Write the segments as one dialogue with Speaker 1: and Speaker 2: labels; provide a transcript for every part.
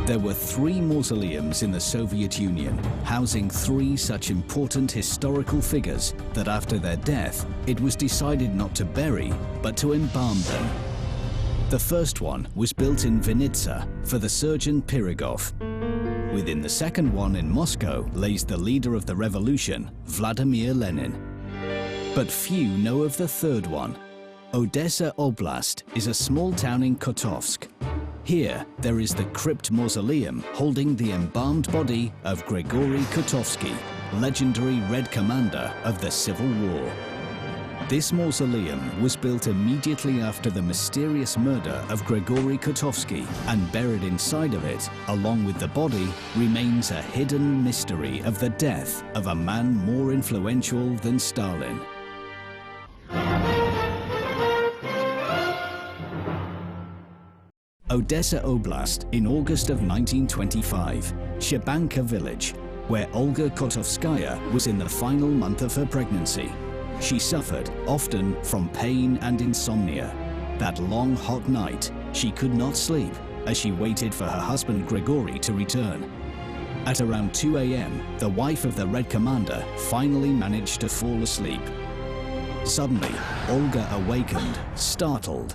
Speaker 1: There were 3 mausoleums in the Soviet Union, housing 3 such important historical figures that after their death, it was decided not to bury, but to embalm them. The first one was built in Vinnytsia for the surgeon Pirogov. Within the second one in Moscow lays the leader of the revolution, Vladimir Lenin. But few know of the third one. Odessa Oblast is a small town in Kotovsk. Here, there is the crypt mausoleum holding the embalmed body of Komkor Kotovsky, legendary Red Commander of the Civil War. This mausoleum was built immediately after the mysterious murder of Komkor Kotovsky, and buried inside of it, along with the body, remains a hidden mystery of the death of a man more influential than Stalin. Odessa Oblast in August of 1925, Chebanka village, where Olga Kotovskaya was in the final month of her pregnancy. She suffered, often, from pain and insomnia. That long, hot night, she could not sleep as she waited for her husband Grigory to return. At around 2 a.m., the wife of the Red Commander finally managed to fall asleep. Suddenly, Olga awakened, startled.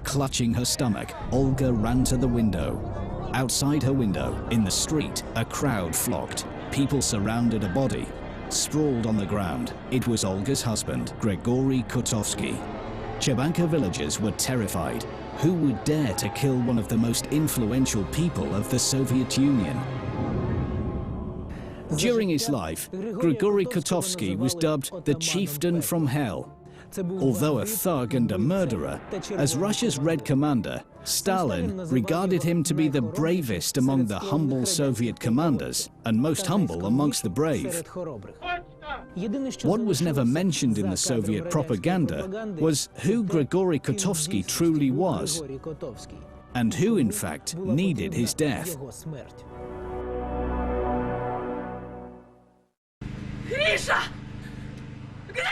Speaker 1: Clutching her stomach, Olga ran to the window. Outside her window, in the street, a crowd flocked. People surrounded a body. Sprawled on the ground, it was Olga's husband, Komkor Kotovsky. Chebanka villagers were terrified. Who would dare to kill one of the most influential people of the Soviet Union? During his life, Komkor Kotovsky was dubbed the chieftain from hell. Although a thug and a murderer, as Russia's Red Commander, Stalin regarded him to be the bravest among the humble Soviet commanders and most humble amongst the brave. What was never mentioned in the Soviet propaganda was who Komkor Kotovsky truly was, and who, in fact, needed his death.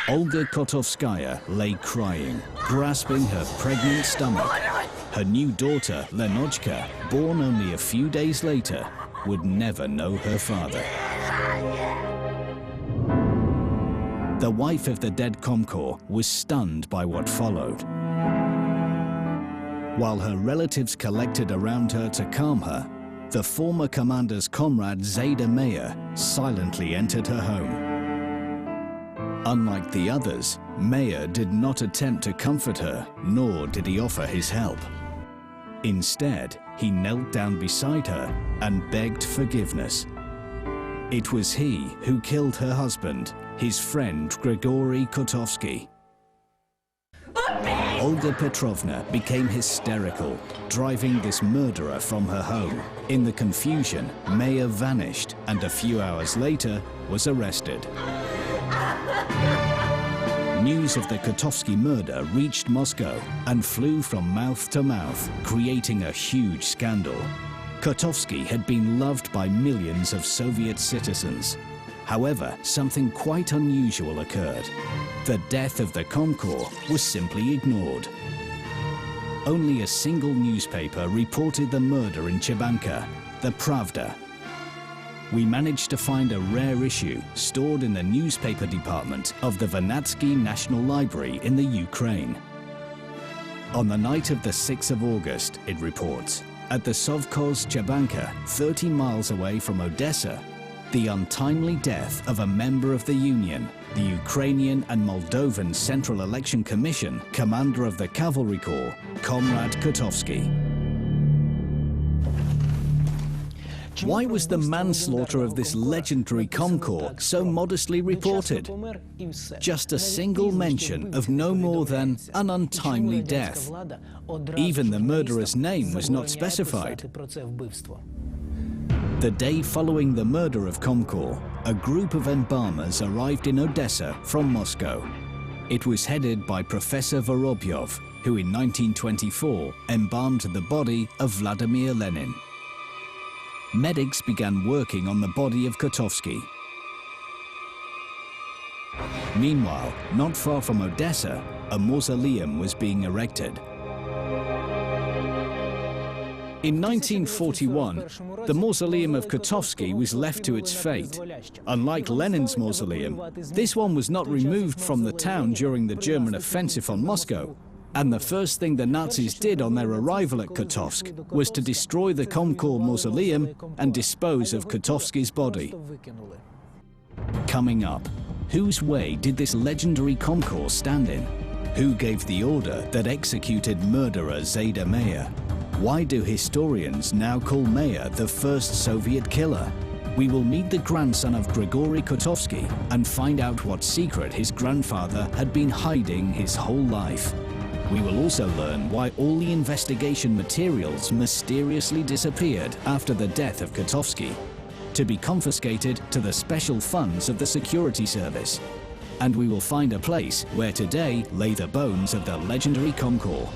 Speaker 1: Olga Kotovskaya lay crying, grasping her pregnant stomach. Her new daughter, Lenotchka, born only a few days later, would never know her father. The wife of the dead Komkor was stunned by what followed. While her relatives collected around her to calm her, the former commander's comrade Zayda Meyer silently entered her home. Unlike the others, Meyer did not attempt to comfort her, nor did he offer his help. Instead, he knelt down beside her and begged forgiveness. It was he who killed her husband, his friend Komkor Kotovsky. Olga Petrovna became hysterical, driving this murderer from her home. In the confusion, Meyer vanished and a few hours later was arrested. News of the Kotovsky murder reached Moscow and flew from mouth to mouth, creating a huge scandal. Kotovsky had been loved by millions of Soviet citizens. However, something quite unusual occurred. The death of the Komkor was simply ignored. Only a single newspaper reported the murder in Chebanka, the Pravda. We managed to find a rare issue stored in the newspaper department of the Vernadsky National Library in the Ukraine. On the night of the 6th of August, it reports, at the Sovkhoz Chebanka, 30 miles away from Odessa, the untimely death of a member of the Union, the Ukrainian and Moldovan Central Election Commission, commander of the Cavalry Corps, Comrade Kotovsky. Why was the manslaughter of this legendary Komkor so modestly reported? Just a single mention of no more than an untimely death. Even the murderer's name was not specified. The day following the murder of Komkor, a group of embalmers arrived in Odessa from Moscow. It was headed by Professor Vorobyov, who in 1924 embalmed the body of Vladimir Lenin. Medics began working on the body of Kotovsky. Meanwhile, not far from Odessa, a mausoleum was being erected. In 1941, the mausoleum of Kotovsky was left to its fate. Unlike Lenin's mausoleum, this one was not removed from the town during the German offensive on Moscow. And the first thing the Nazis did on their arrival at Kotovsk was to destroy the Komkor mausoleum and dispose of Kotovsky's body. Coming up, whose way did this legendary Komkor stand in? Who gave the order that executed murderer Zayda Meyer? Why do historians now call Meyer the first Soviet killer? We will meet the grandson of Grigory Kotovsky and find out what secret his grandfather had been hiding his whole life. We will also learn why all the investigation materials mysteriously disappeared after the death of Kotovsky, to be confiscated to the special funds of the security service. And we will find a place where today lay the bones of the legendary Komkor.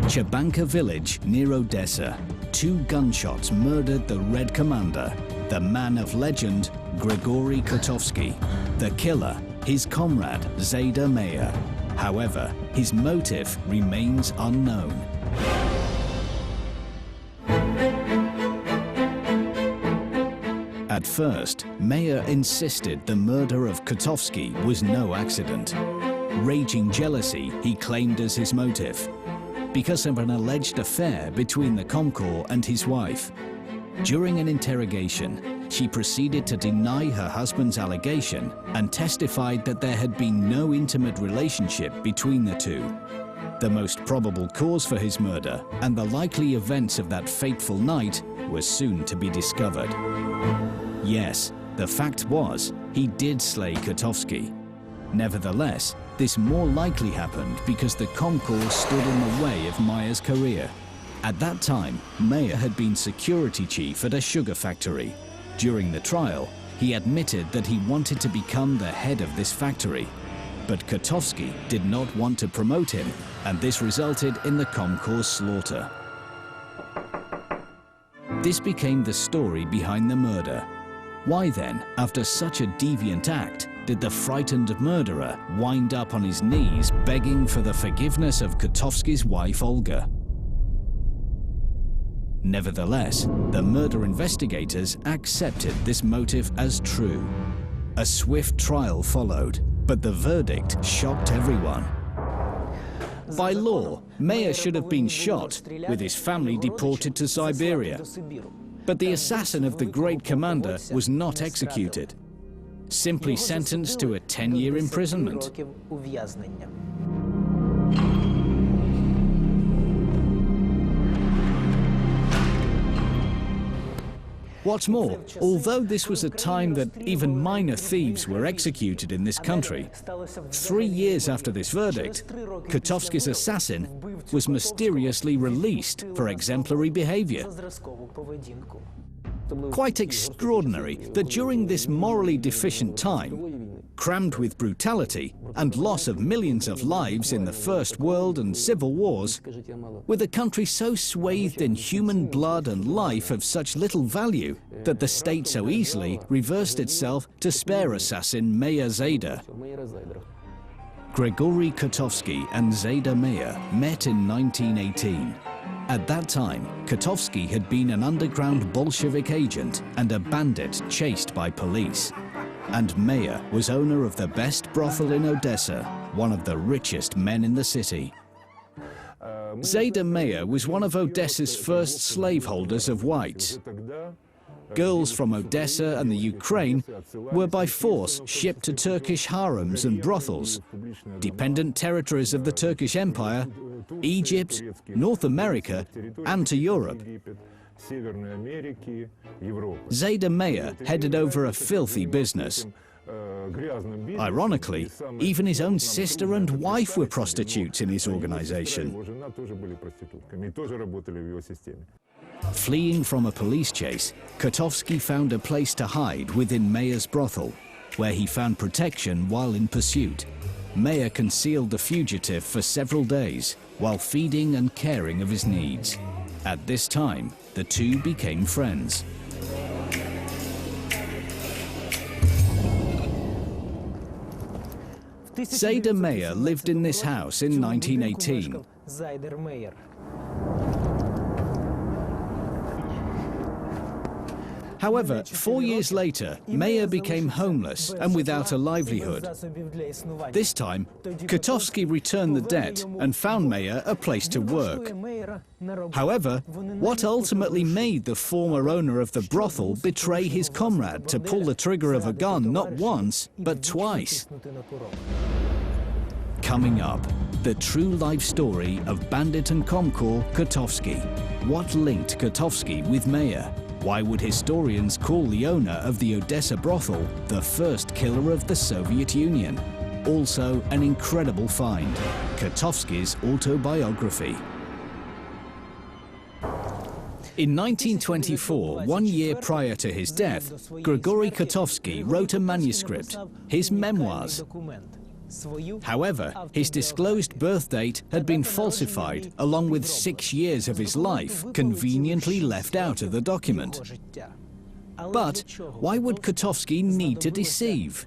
Speaker 1: Chabanka village near Odessa. 2 gunshots murdered the Red Commander, the man of legend, Grigory Kotovsky. The killer, his comrade, Zayda Meyer. However, his motive remains unknown. At first, Meyer insisted the murder of Kotovsky was no accident. Raging jealousy he claimed as his motive, because of an alleged affair between the Komkor and his wife. During an interrogation, she proceeded to deny her husband's allegation and testified that there had been no intimate relationship between the two. The most probable cause for his murder and the likely events of that fateful night were soon to be discovered. Yes, the fact was, he did slay Kotovsky. Nevertheless, this more likely happened because the Komkor stood in the way of Meyer's career. At that time, Meyer had been security chief at a sugar factory. During the trial, he admitted that he wanted to become the head of this factory. But Kotovsky did not want to promote him, and this resulted in the Komkor's slaughter. This became the story behind the murder. Why then, after such a deviant act, did the frightened murderer wind up on his knees begging for the forgiveness of Kotovsky's wife Olga? Nevertheless, the murder investigators accepted this motive as true. A swift trial followed, but the verdict shocked everyone. By law, Meyer should have been shot, with his family deported to Siberia. But the assassin of the great commander was not executed, simply sentenced to a 10-year imprisonment. What's more, although this was a time that even minor thieves were executed in this country, 3 years after this verdict, Kotovsky's assassin was mysteriously released for exemplary behavior. Quite extraordinary that during this morally deficient time, crammed with brutality and loss of millions of lives in the First World and Civil Wars, with a country so swathed in human blood and life of such little value that the state so easily reversed itself to spare assassin Meyer Zayda. Grigory Kotovsky and Zayda Meyer met in 1918. At that time, Kotovsky had been an underground Bolshevik agent and a bandit chased by police. And Meyer was owner of the best brothel in Odessa, one of the richest men in the city. Zayda Meyer was one of Odessa's first slaveholders of whites. Girls from Odessa and the Ukraine were by force shipped to Turkish harems and brothels, dependent territories of the Turkish Empire, Egypt, North America, and to Europe. Zayda Meyer headed over a filthy business. Ironically, even his own sister and wife were prostitutes in his organization. Fleeing from a police chase, Kotovsky found a place to hide within Meyer's brothel, where he found protection while in pursuit. Meyer concealed the fugitive for several days, while feeding and caring of his needs. At this time, the two became friends. Zayda Meyer lived in this house in 1918. However, 4 years later, Meyer became homeless and without a livelihood. This time, Kotovsky returned the debt and found Meyer a place to work. However, what ultimately made the former owner of the brothel betray his comrade to pull the trigger of a gun not once, but twice? Coming up, the true life story of bandit and Komkor Kotovsky. What linked Kotovsky with Meyer? Why would historians call the owner of the Odessa brothel the first killer of the Soviet Union? Also, an incredible find, Kotovsky's autobiography. In 1924, 1 year prior to his death, Grigory Kotovsky wrote a manuscript, his memoirs. However, his disclosed birth date had been falsified, along with 6 years of his life conveniently left out of the document. But why would Kotovsky need to deceive?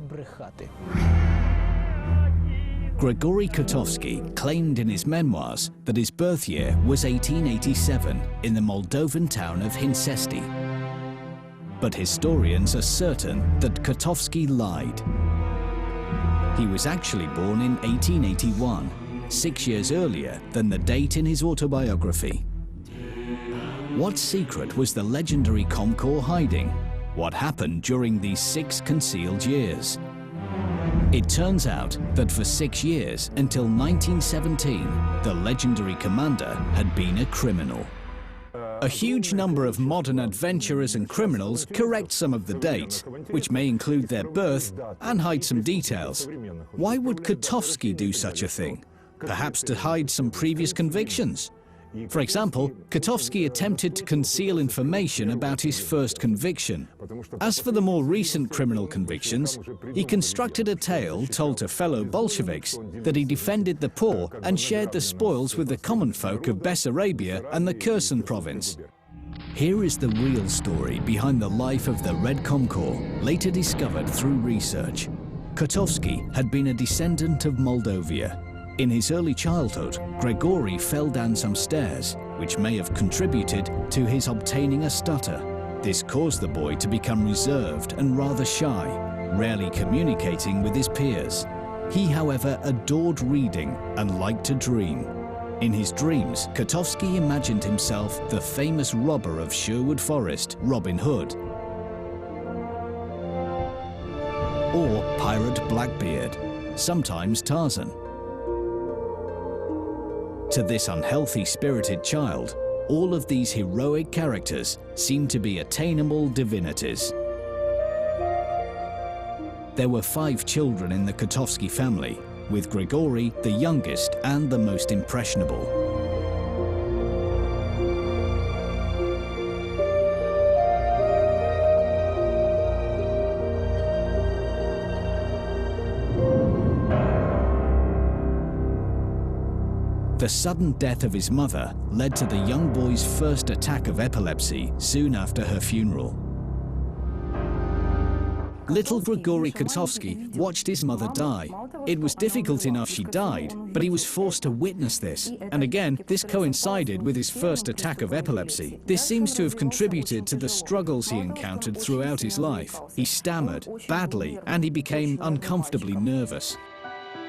Speaker 1: Grigory Kotovsky claimed in his memoirs that his birth year was 1887 in the Moldovan town of Hincesti. But historians are certain that Kotovsky lied. He was actually born in 1881, 6 years earlier than the date in his autobiography. What secret was the legendary Komkor hiding? What happened during these 6 concealed years? It turns out that for 6 years, until 1917, the legendary commander had been a criminal. A huge number of modern adventurers and criminals correct some of the dates, which may include their birth, and hide some details. Why would Kotovsky do such a thing? Perhaps to hide some previous convictions? For example, Kotovsky attempted to conceal information about his first conviction. As for the more recent criminal convictions, he constructed a tale told to fellow Bolsheviks that he defended the poor and shared the spoils with the common folk of Bessarabia and the Kherson province. Here is the real story behind the life of the Red Komkor, later discovered through research. Kotovsky had been a descendant of Moldavia. In his early childhood, Grigory fell down some stairs, which may have contributed to his obtaining a stutter. This caused the boy to become reserved and rather shy, rarely communicating with his peers. He, however, adored reading and liked to dream. In his dreams, Kotovsky imagined himself the famous robber of Sherwood Forest, Robin Hood, or Pirate Blackbeard, sometimes Tarzan. To this unhealthy-spirited child, all of these heroic characters seemed to be attainable divinities. There were 5 children in the Kotovsky family, with Grigory the youngest and the most impressionable. The sudden death of his mother led to the young boy's first attack of epilepsy soon after her funeral. Little Grigory Kotovsky watched his mother die. It was difficult enough she died, but he was forced to witness this. And again, this coincided with his first attack of epilepsy. This seems to have contributed to the struggles he encountered throughout his life. He stammered badly, and he became uncomfortably nervous.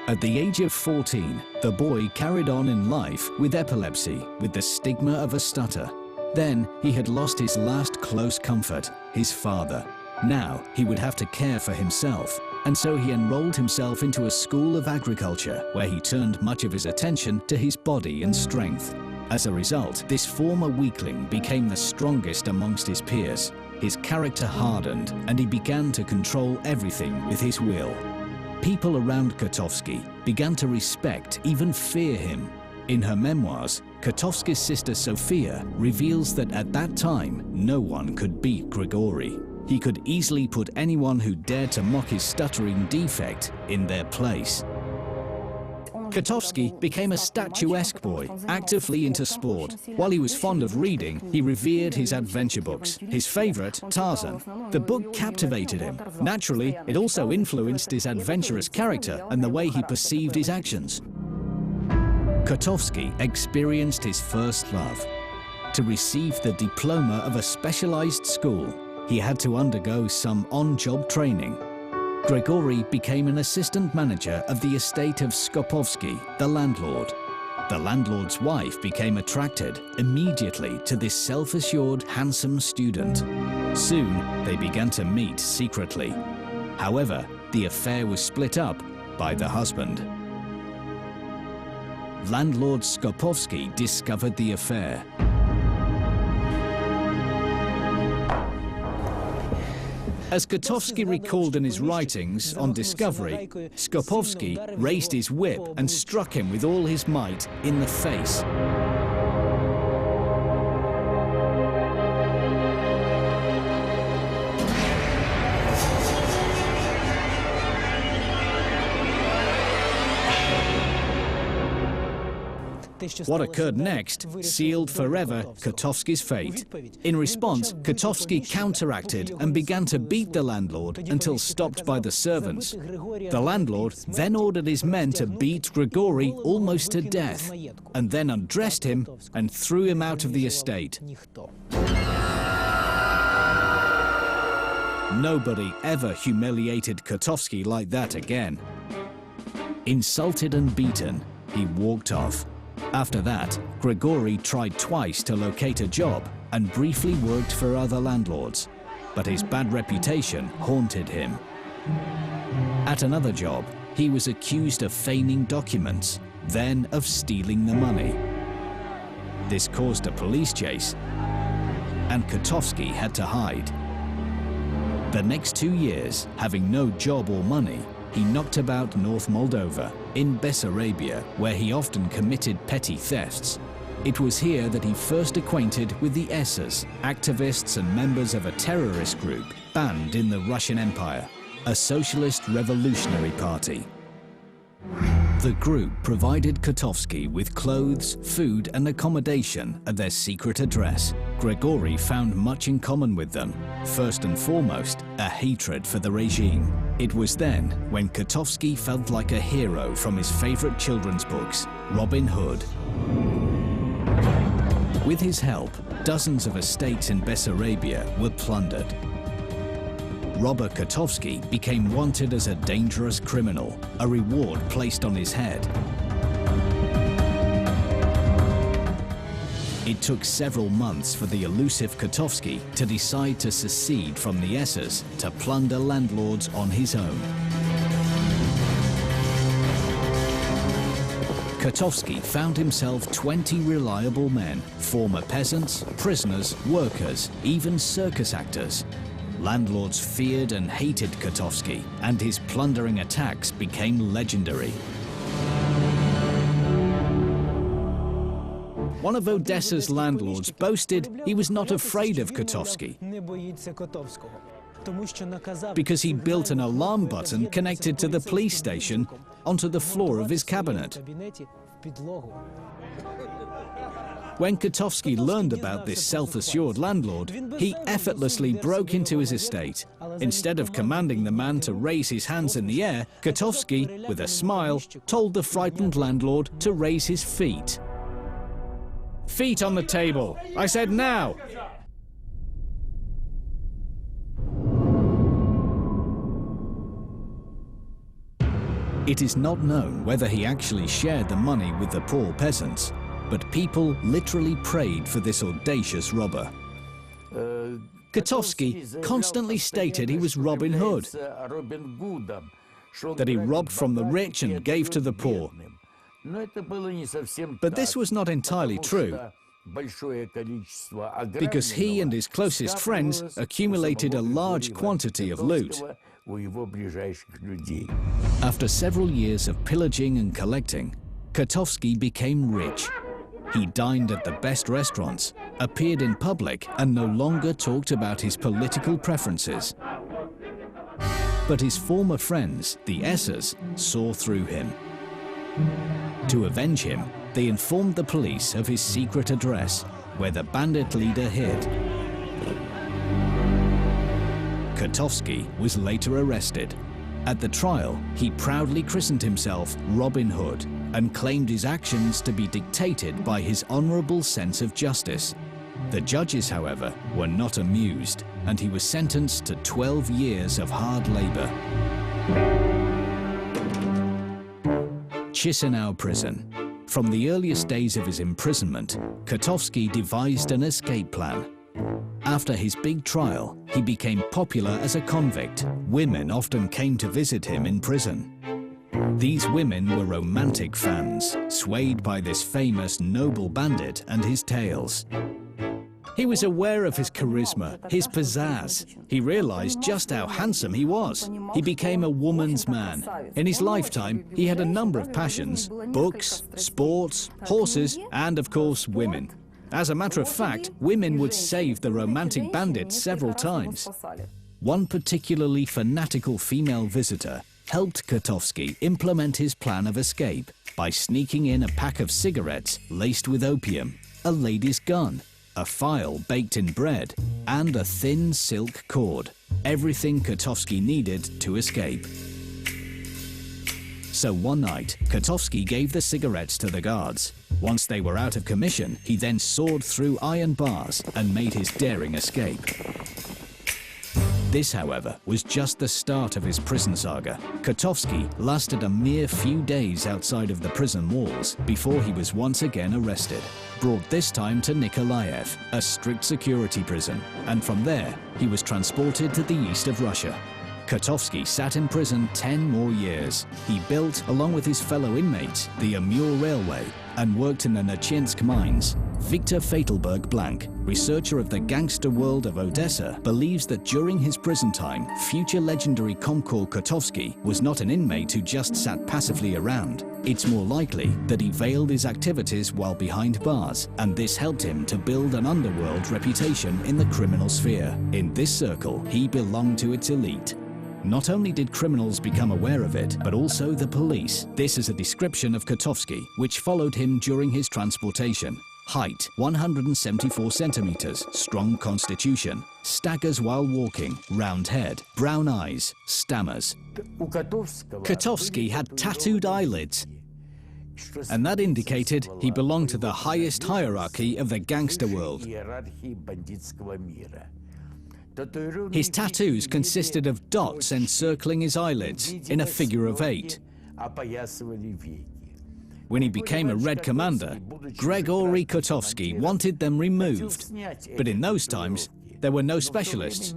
Speaker 1: At the age of 14, the boy carried on in life with epilepsy, with the stigma of a stutter. Then he had lost his last close comfort, his father. Now he would have to care for himself, and so he enrolled himself into a school of agriculture, where he turned much of his attention to his body and strength. As a result, this former weakling became the strongest amongst his peers. His character hardened, and he began to control everything with his will. People around Kotovsky began to respect, even fear him. In her memoirs, Kotovsky's sister Sophia reveals that at that time, no one could beat Grigory. He could easily put anyone who dared to mock his stuttering defect in their place. Kotovsky became a statuesque boy, actively into sport. While he was fond of reading, he revered his adventure books. His favorite, Tarzan. The book captivated him. Naturally, it also influenced his adventurous character and the way he perceived his actions. Kotovsky experienced his first love. To receive the diploma of a specialized school, he had to undergo some on-job training. Grigory became an assistant manager of the estate of Skopovsky, the landlord. The landlord's wife became attracted immediately to this self-assured, handsome student. Soon, they began to meet secretly. However, the affair was split up by the husband. Landlord Skopovsky discovered the affair. As Kotovsky recalled in his writings on discovery, Skopovsky raised his whip and struck him with all his might in the face. What occurred next sealed forever Kotovsky's fate. In response, Kotovsky counteracted and began to beat the landlord until stopped by the servants. The landlord then ordered his men to beat Grigory almost to death, and then undressed him and threw him out of the estate. Nobody ever humiliated Kotovsky like that again. Insulted and beaten, he walked off. After that, Grigory tried twice to locate a job and briefly worked for other landlords, but his bad reputation haunted him. At another job, he was accused of feigning documents, then of stealing the money. This caused a police chase, and Kotovsky had to hide. The next 2 years, having no job or money, he knocked about North Moldova, in Bessarabia, where he often committed petty thefts. It was here that he first acquainted with the SS, activists and members of a terrorist group banned in the Russian Empire, a socialist revolutionary party. The group provided Kotovsky with clothes, food and accommodation at their secret address. Grigory found much in common with them. First and foremost, a hatred for the regime. It was then when Kotovsky felt like a hero from his favorite children's books, Robin Hood. With his help, dozens of estates in Bessarabia were plundered. Robber Kotovsky became wanted as a dangerous criminal, a reward placed on his head. It took several months for the elusive Kotovsky to decide to secede from the SS to plunder landlords on his own. Kotovsky found himself 20 reliable men, former peasants, prisoners, workers, even circus actors. Landlords feared and hated Kotovsky, and his plundering attacks became legendary. One of Odessa's landlords boasted he was not afraid of Kotovsky because he built an alarm button connected to the police station onto the floor of his cabinet. When Kotovsky learned about this self-assured landlord, he effortlessly broke into his estate. Instead of commanding the man to raise his hands in the air, Kotovsky, with a smile, told the frightened landlord to raise his feet. "Feet on the table! I said now!" It is not known whether he actually shared the money with the poor peasants, but people literally prayed for this audacious robber. Kotovsky constantly stated he was Robin Hood, that he robbed from the rich and gave to the poor. But this was not entirely true, because he and his closest friends accumulated a large quantity of loot. After several years of pillaging and collecting, Kotovsky became rich. He dined at the best restaurants, appeared in public, and no longer talked about his political preferences. But his former friends, the SS, saw through him. To avenge him, they informed the police of his secret address, where the bandit leader hid. Kotovsky was later arrested. At the trial, he proudly christened himself Robin Hood and claimed his actions to be dictated by his honorable sense of justice. The judges, however, were not amused, and he was sentenced to 12 years of hard labor. Chisinau prison. From the earliest days of his imprisonment, Kotovsky devised an escape plan. After his big trial, he became popular as a convict. Women often came to visit him in prison. These women were romantic fans, swayed by this famous noble bandit and his tales. He was aware of his charisma, his pizzazz. He realized just how handsome he was. He became a woman's man. In his lifetime, he had a number of passions: books, sports, horses, and of course, women. As a matter of fact, women would save the romantic bandit several times. One particularly fanatical female visitor helped Kotovsky implement his plan of escape by sneaking in a pack of cigarettes laced with opium, a lady's gun, a file baked in bread, and a thin silk cord. Everything Kotovsky needed to escape. So one night, Kotovsky gave the cigarettes to the guards. Once they were out of commission, he then soared through iron bars and made his daring escape. This, however, was just the start of his prison saga. Kotovsky lasted a mere few days outside of the prison walls before he was once again arrested. Brought this time to Nikolaev, a strict security prison, and from there he was transported to the east of Russia. Kotovsky sat in prison 10 more years. He built, along with his fellow inmates, the Amur Railway and worked in the Nachinsk mines. Victor Fatelberg Blank, researcher of the gangster world of Odessa, believes that during his prison time, future legendary Komkor Kotovsky was not an inmate who just sat passively around. It's more likely that he veiled his activities while behind bars, and this helped him to build an underworld reputation in the criminal sphere. In this circle, he belonged to its elite. Not only did criminals become aware of it, but also the police. This is a description of Kotovsky, which followed him during his transportation. Height, 174 centimeters, strong constitution, staggers while walking, round head, brown eyes, stammers. Kotovsky had tattooed eyelids, and that indicated he belonged to the highest hierarchy of the gangster world. His tattoos consisted of dots encircling his eyelids in a figure of 8. When he became a Red Commander, Grigory Kotovsky wanted them removed. But in those times, there were no specialists.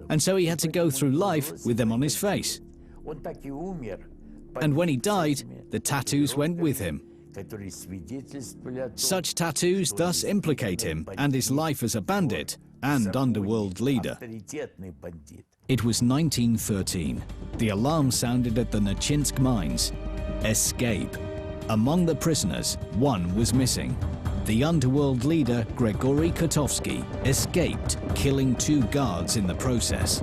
Speaker 1: And so he had to go through life with them on his face. And when he died, the tattoos went with him. Such tattoos thus implicate him and his life as a bandit and underworld leader. It was 1913. The alarm sounded at the Nachinsk mines. Escape. Among the prisoners, one was missing. The underworld leader, Grigory Kotovsky, escaped, killing 2 guards in the process.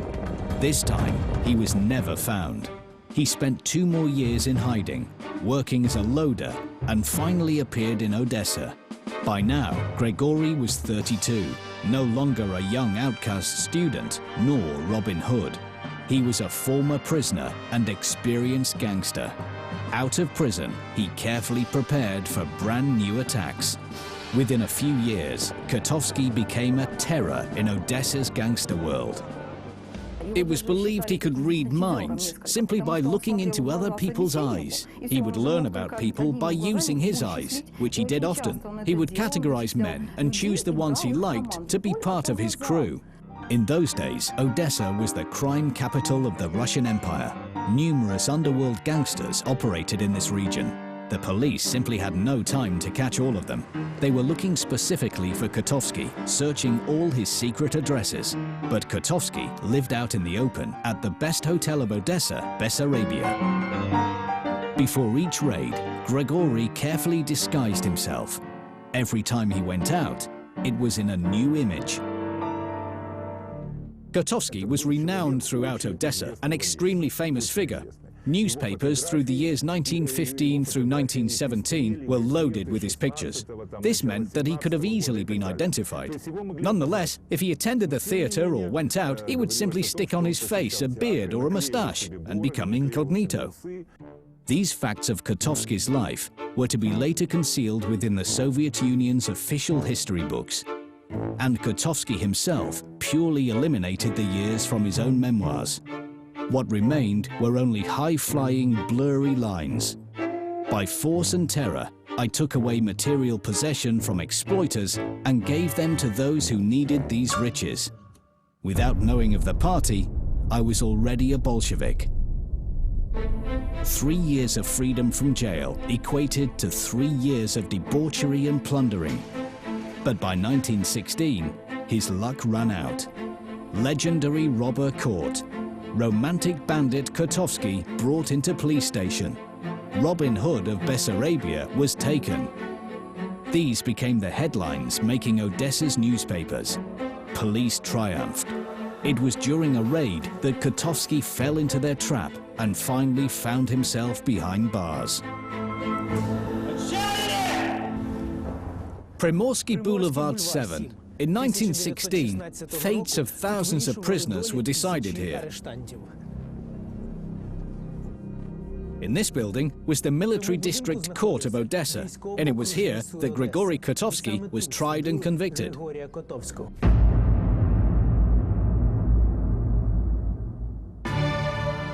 Speaker 1: This time, he was never found. He spent 2 more years in hiding, working as a loader, and finally appeared in Odessa. By now, Grigory was 32, no longer a young outcast student, nor Robin Hood. He was a former prisoner and experienced gangster. Out of prison, he carefully prepared for brand new attacks. Within a few years, Kotovsky became a terror in Odessa's gangster world. It was believed he could read minds simply by looking into other people's eyes. He would learn about people by using his eyes, which he did often. He would categorize men and choose the ones he liked to be part of his crew. In those days, Odessa was the crime capital of the Russian Empire. Numerous underworld gangsters operated in this region. The police simply had no time to catch all of them. They were looking specifically for Kotovsky, searching all his secret addresses. But Kotovsky lived out in the open at the best hotel of Odessa, Bessarabia. Before each raid, Grigory carefully disguised himself. Every time he went out, it was in a new image. Kotovsky was renowned throughout Odessa, an extremely famous figure. Newspapers through the years 1915 through 1917 were loaded with his pictures. This meant that he could have easily been identified. Nonetheless, if he attended the theatre or went out, he would simply stick on his face a beard or a moustache and become incognito. These facts of Kotovsky's life were to be later concealed within the Soviet Union's official history books. And Kotovsky himself purely eliminated the years from his own memoirs. What remained were only high-flying, blurry lines. By force and terror, I took away material possession from exploiters and gave them to those who needed these riches. Without knowing of the party, I was already a Bolshevik. 3 years of freedom from jail equated to 3 years of debauchery and plundering. But by 1916, his luck ran out. Legendary robber caught. Romantic bandit Kotovsky brought into police station. Robin Hood of Bessarabia was taken. These became the headlines making Odessa's newspapers. Police triumphed. It was during a raid that Kotovsky fell into their trap and finally found himself behind bars. Primorsky Boulevard 7. In 1916, fates of thousands of prisoners were decided here. In this building was the Military District Court of Odessa, and it was here that Grigory Kotovsky was tried and convicted.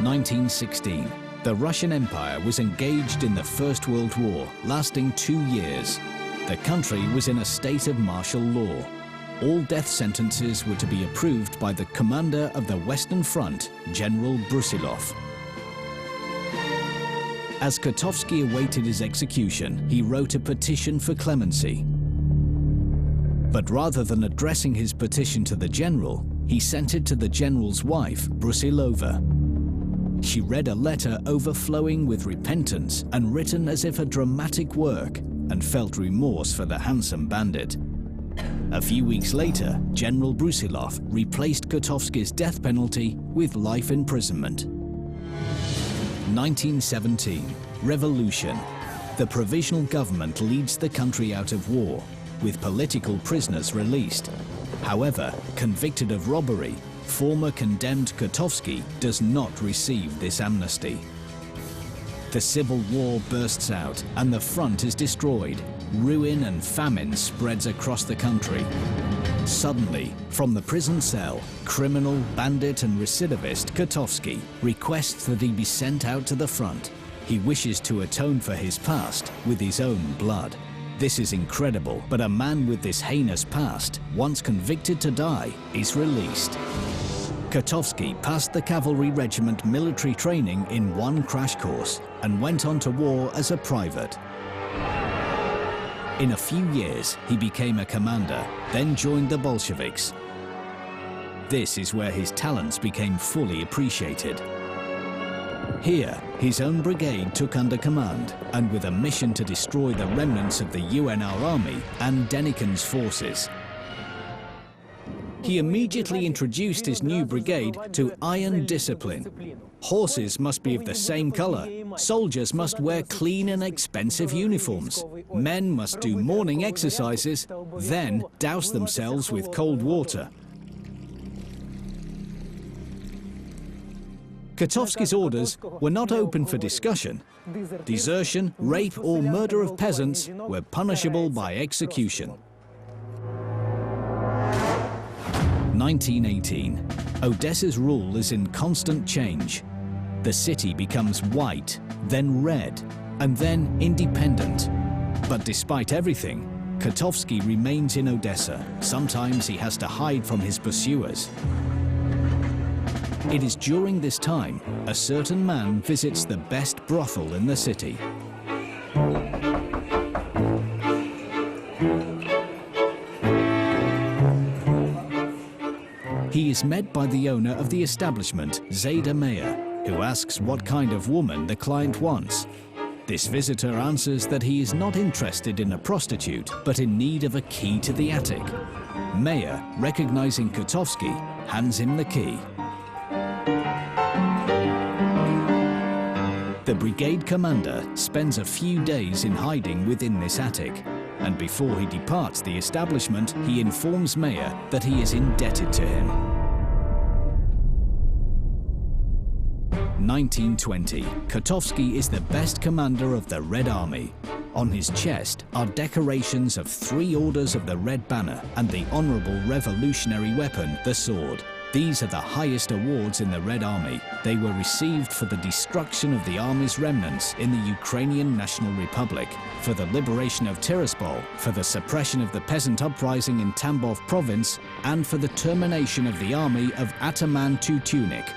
Speaker 1: 1916. The Russian Empire was engaged in the First World War, lasting 2 years. The country was in a state of martial law. All death sentences were to be approved by the commander of the Western Front, General Brusilov. As Kotovsky awaited his execution, he wrote a petition for clemency. But rather than addressing his petition to the general, he sent it to the general's wife, Brusilova. She read a letter overflowing with repentance and written as if a dramatic work, and felt remorse for the handsome bandit. A few weeks later, General Brusilov replaced Kotovsky's death penalty with life imprisonment. 1917. Revolution. The provisional government leads the country out of war, with political prisoners released. However, convicted of robbery, former condemned Kotovsky does not receive this amnesty. The civil war bursts out and the front is destroyed. Ruin and famine spreads across the country. Suddenly, from the prison cell, criminal, bandit and recidivist Kotovsky requests that he be sent out to the front. He wishes to atone for his past with his own blood. This is incredible, but a man with this heinous past, once convicted to die, is released. Kotovsky passed the cavalry regiment military training in one crash course and went on to war as a private. In a few years, he became a commander, then joined the Bolsheviks. This is where his talents became fully appreciated. Here, his own brigade took under command, and with a mission to destroy the remnants of the UNR army and Denikin's forces. He immediately introduced his new brigade to iron discipline. Horses must be of the same color. Soldiers must wear clean and expensive uniforms. Men must do morning exercises, then douse themselves with cold water. Kotovsky's orders were not open for discussion. Desertion, rape or murder of peasants were punishable by execution. 1918. Odessa's rule is in constant change. The city becomes white, then red, and then independent. But despite everything, Kotovsky remains in Odessa. Sometimes he has to hide from his pursuers. It is during this time a certain man visits the best brothel in the city. He is met by the owner of the establishment, Zayda Meyer, who asks what kind of woman the client wants. This visitor answers that he is not interested in a prostitute, but in need of a key to the attic. Meyer, recognizing Kotovsky, hands him the key. The brigade commander spends a few days in hiding within this attic, and before he departs the establishment, he informs Meyer that he is indebted to him. 1920, Kotovsky is the best commander of the Red Army. On his chest are decorations of 3 orders of the Red Banner and the honorable revolutionary weapon, the sword. These are the highest awards in the Red Army. They were received for the destruction of the army's remnants in the Ukrainian National Republic, for the liberation of Tiraspol, for the suppression of the peasant uprising in Tambov province, and for the termination of the army of Ataman Tutunik.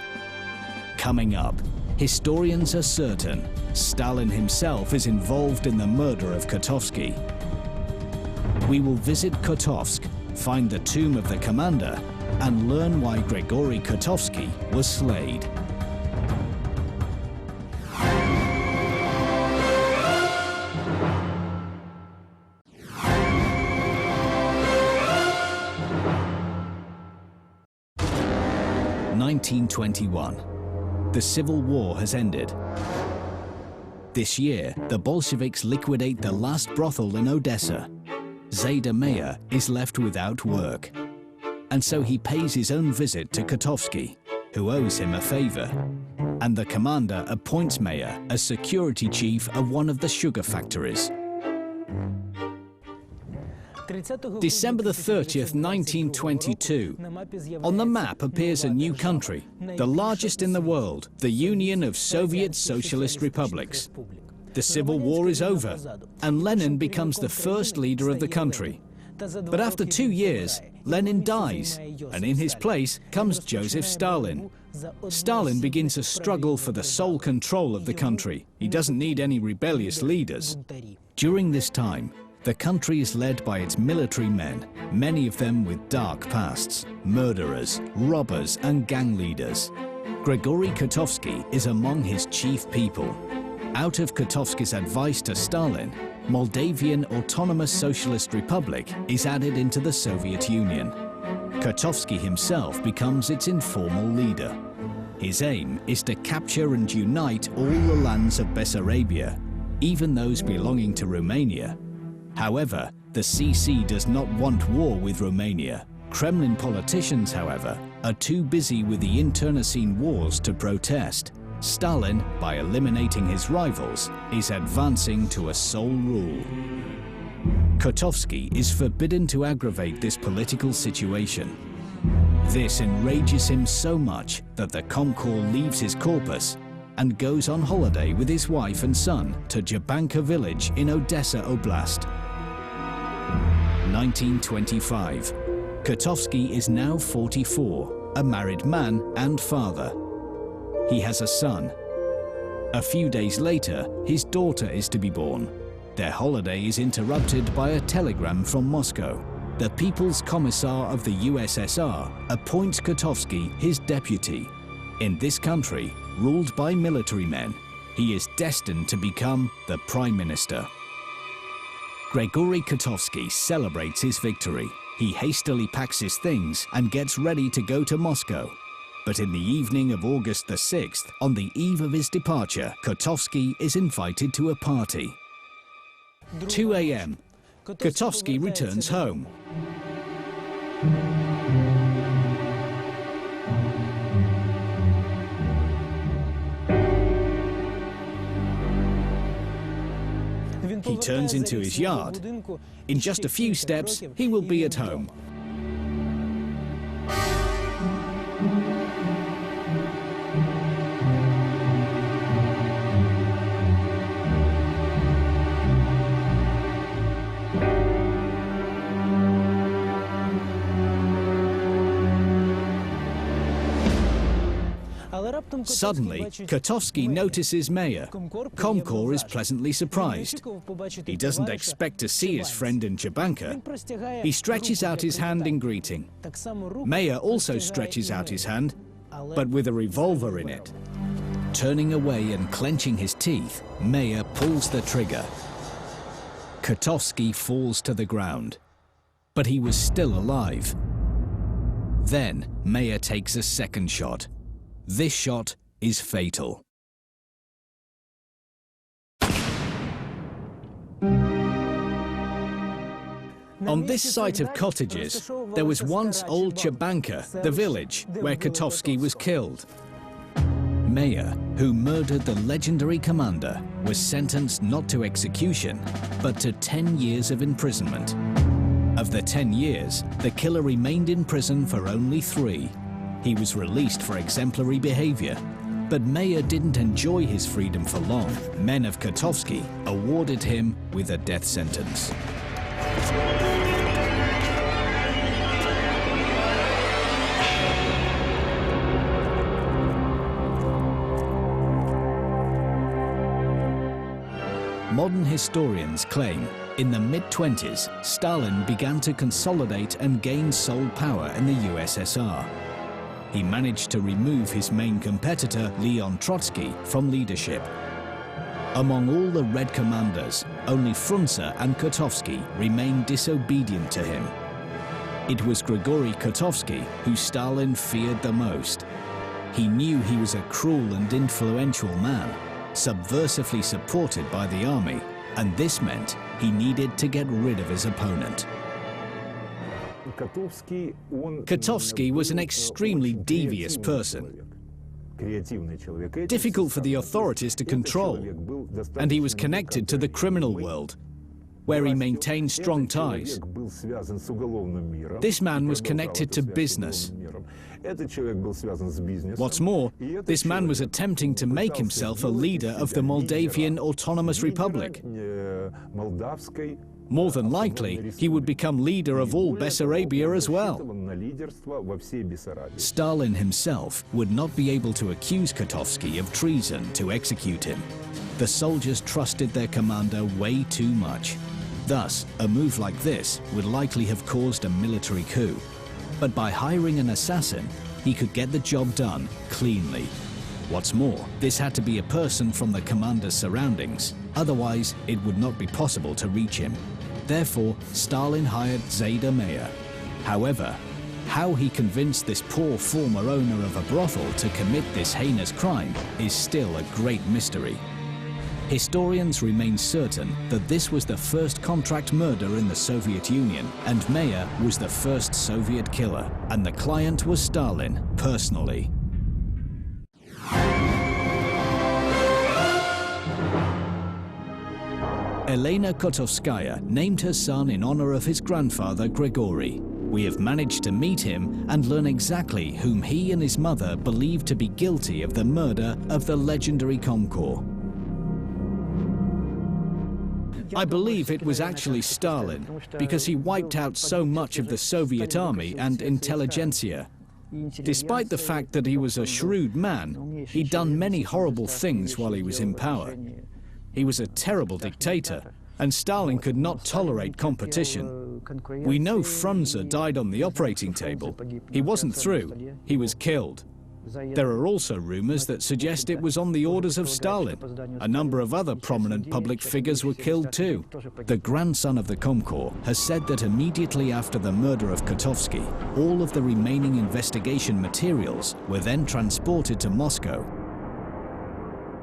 Speaker 1: Coming up, historians are certain Stalin himself is involved in the murder of Kotovsky. We will visit Kotovsk, find the tomb of the commander, and learn why Grigory Kotovsky was slayed. (1921). The Civil War has ended. This year, the Bolsheviks liquidate the last brothel in Odessa. Zayda Meyer is left without work. And so he pays his own visit to Kotovsky, who owes him a favor. And the commander appoints Meyer as security chief of one of the sugar factories. December the 30th, 1922. On the map appears a new country, the largest in the world, the Union of Soviet Socialist Republics. The Civil War is over, and Lenin becomes the first leader of the country. But after 2 years, Lenin dies, and in his place comes Joseph Stalin. Stalin begins a struggle for the sole control of the country. He doesn't need any rebellious leaders. During this time, the country is led by its military men, many of them with dark pasts, murderers, robbers, and gang leaders. Grigory Kotovsky is among his chief people. Out of Kotovsky's advice to Stalin, Moldavian Autonomous Socialist Republic is added into the Soviet Union. Kotovsky himself becomes its informal leader. His aim is to capture and unite all the lands of Bessarabia, even those belonging to Romania. However, the CC does not want war with Romania. Kremlin politicians, however, are too busy with the internecine wars to protest. Stalin, by eliminating his rivals, is advancing to a sole rule. Kotovsky is forbidden to aggravate this political situation. This enrages him so much that the Komkor leaves his corpus and goes on holiday with his wife and son to Jabanka village in Odessa Oblast. 1925. Kotovsky is now 44, a married man and father. He has a son. A few days later, his daughter is to be born. Their holiday is interrupted by a telegram from Moscow. The People's Commissar of the USSR appoints Kotovsky his deputy. In this country, ruled by military men, he is destined to become the Prime Minister. Grigory Kotovsky celebrates his victory. He hastily packs his things and gets ready to go to Moscow. But in the evening of August the 6th, on the eve of his departure, Kotovsky is invited to a party. 2 a.m. Kotovsky returns home. He turns into his yard. In just a few steps, he will be at home. Suddenly, Kotovsky notices Meyer. Komkor is pleasantly surprised. He doesn't expect to see his friend in Jabanka. He stretches out his hand in greeting. Meyer also stretches out his hand, but with a revolver in it. Turning away and clenching his teeth, Meyer pulls the trigger. Kotovsky falls to the ground, but he was still alive. Then Meyer takes a second shot. This shot is fatal. On this site of cottages, there was once Old Chabanka, the village where Kotovsky was killed. Meyer, who murdered the legendary commander, was sentenced not to execution, but to 10 years of imprisonment. Of the 10 years, the killer remained in prison for only 3. He was released for exemplary behavior. But Meyer didn't enjoy his freedom for long. Men of Kotovsky awarded him with a death sentence. Modern historians claim in the mid-20s, Stalin began to consolidate and gain sole power in the USSR. He managed to remove his main competitor, Leon Trotsky, from leadership. Among all the Red commanders, only Frunze and Kotovsky remained disobedient to him. It was Grigory Kotovsky who Stalin feared the most. He knew he was a cruel and influential man, subversively supported by the army, and this meant he needed to get rid of his opponent. Kotovsky was an extremely devious person, difficult for the authorities to control, and he was connected to the criminal world, where he maintained strong ties. This man was connected to business. What's more, this man was attempting to make himself a leader of the Moldavian Autonomous Republic. More than likely, he would become leader of all Bessarabia as well. Stalin himself would not be able to accuse Kotovsky of treason to execute him. The soldiers trusted their commander way too much. Thus, a move like this would likely have caused a military coup. But by hiring an assassin, he could get the job done cleanly. What's more, this had to be a person from the commander's surroundings. Otherwise, it would not be possible to reach him. Therefore, Stalin hired Zayda Meyer. However, how he convinced this poor former owner of a brothel to commit this heinous crime is still a great mystery. Historians remain certain that this was the first contract murder in the Soviet Union, and Meyer was the first Soviet killer, and the client was Stalin personally. Elena Kotovskaya named her son in honor of his grandfather Grigory. We have managed to meet him and learn exactly whom he and his mother believed to be guilty of the murder of the legendary Komkor. I believe it was actually Stalin, because he wiped out so much of the Soviet army and intelligentsia. Despite the fact that he was a shrewd man, he'd done many horrible things while he was in power. He was a terrible dictator, and Stalin could not tolerate competition. We know Frunze died on the operating table. He wasn't through, he was killed. There are also rumors that suggest it was on the orders of Stalin. A number of other prominent public figures were killed too. The grandson of the Komkor has said that immediately after the murder of Kotovsky, all of the remaining investigation materials were then transported to Moscow.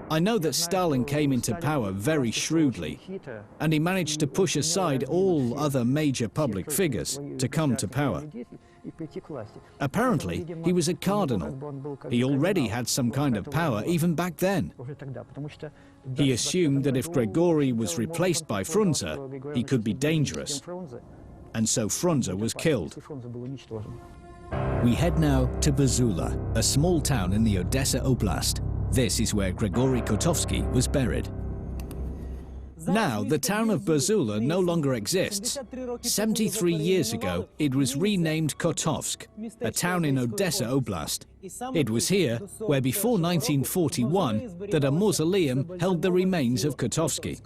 Speaker 1: I know that Stalin came into power very shrewdly, and he managed to push aside all other major public figures to come to power. Apparently, he was a cardinal. He already had some kind of power even back then. He assumed that if Grigory was replaced by Frunze, he could be dangerous. And so Frunze was killed. We head now to Buzula, a small town in the Odessa Oblast. This is where Grigory Kotovsky was buried. Now, the town of Buzula no longer exists. 73 years ago, it was renamed Kotovsk, a town in Odessa Oblast. It was here, where before 1941, that a mausoleum held the remains of Kotovsky.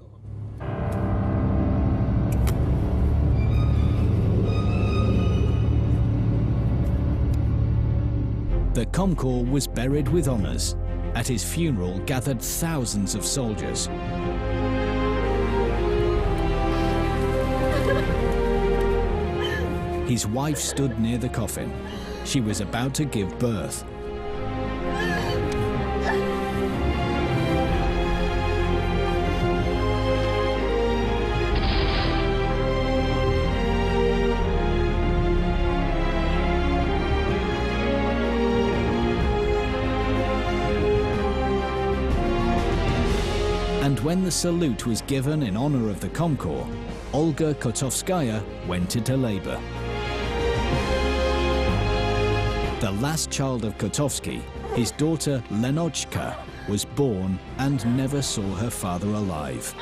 Speaker 1: The Komkor was buried with honors. At his funeral gathered thousands of soldiers. His wife stood near the coffin. She was about to give birth. when the salute was given in honor of the Komkor, Olga Kotovskaya went into labor. The last child of Kotovsky, his daughter Lenochka, was born and never saw her father alive.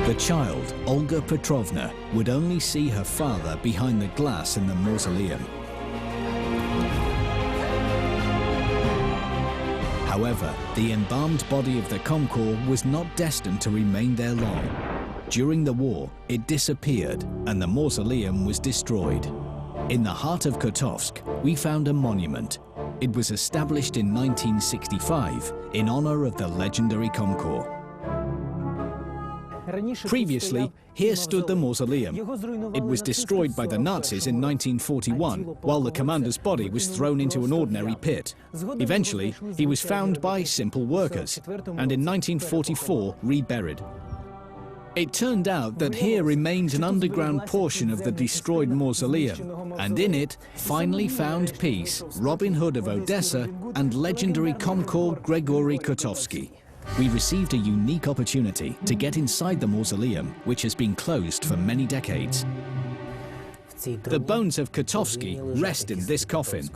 Speaker 1: The child, Olga Petrovna, would only see her father behind the glass in the mausoleum. However, the embalmed body of the Komkor was not destined to remain there long. During the war, it disappeared and the mausoleum was destroyed. In the heart of Kotovsk, we found a monument. It was established in 1965 in honor of the legendary Komkor. Previously, here stood the mausoleum. It was destroyed by the Nazis in 1941, while the commander's body was thrown into an ordinary pit. Eventually, he was found by simple workers, and in 1944 reburied. It turned out that here remains an underground portion of the destroyed mausoleum, and in it finally found peace Robin Hood of Odessa and legendary Komkor Grigory Kotovsky. We received a unique opportunity to get inside the mausoleum, which has been closed for many decades. The bones of Kotovsky rest in this coffin.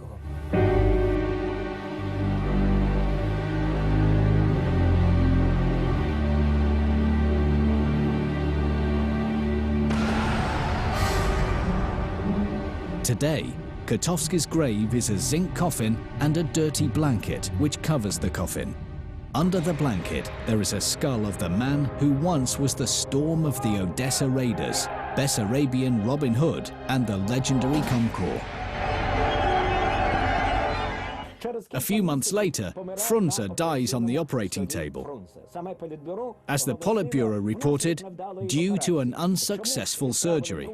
Speaker 1: Today, Kotovsky's grave is a zinc coffin and a dirty blanket which covers the coffin. Under the blanket, there is a skull of the man who once was the storm of the Odessa raiders, Bessarabian Robin Hood and the legendary Komkor. A few months later, Frunze dies on the operating table. As the Politburo reported, due to an unsuccessful surgery.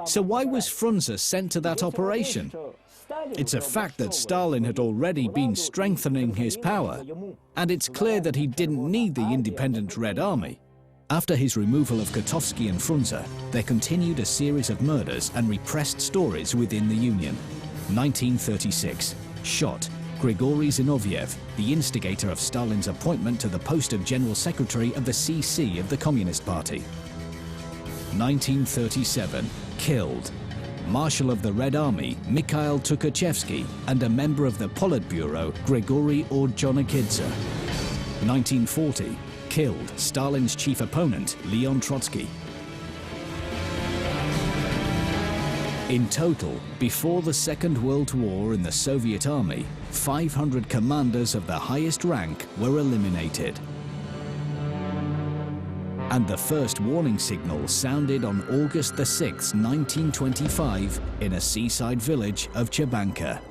Speaker 1: So why was Frunze sent to that operation? It's a fact that Stalin had already been strengthening his power, and it's clear that he didn't need the independent Red Army. After his removal of Kotovsky and Frunze, there continued a series of murders and repressed stories within the Union. 1936. Shot. Grigory Zinoviev, the instigator of Stalin's appointment to the post of General Secretary of the CC of the Communist Party. 1937. Killed. Marshal of the Red Army, Mikhail Tukhachevsky, and a member of the Politburo, Grigory Ordzhonikidze. 1940. Killed. Stalin's chief opponent, Leon Trotsky. In total, before the Second World War in the Soviet Army, 500 commanders of the highest rank were eliminated. And the first warning signal sounded on August 6, 1925, in a seaside village of Chebanka.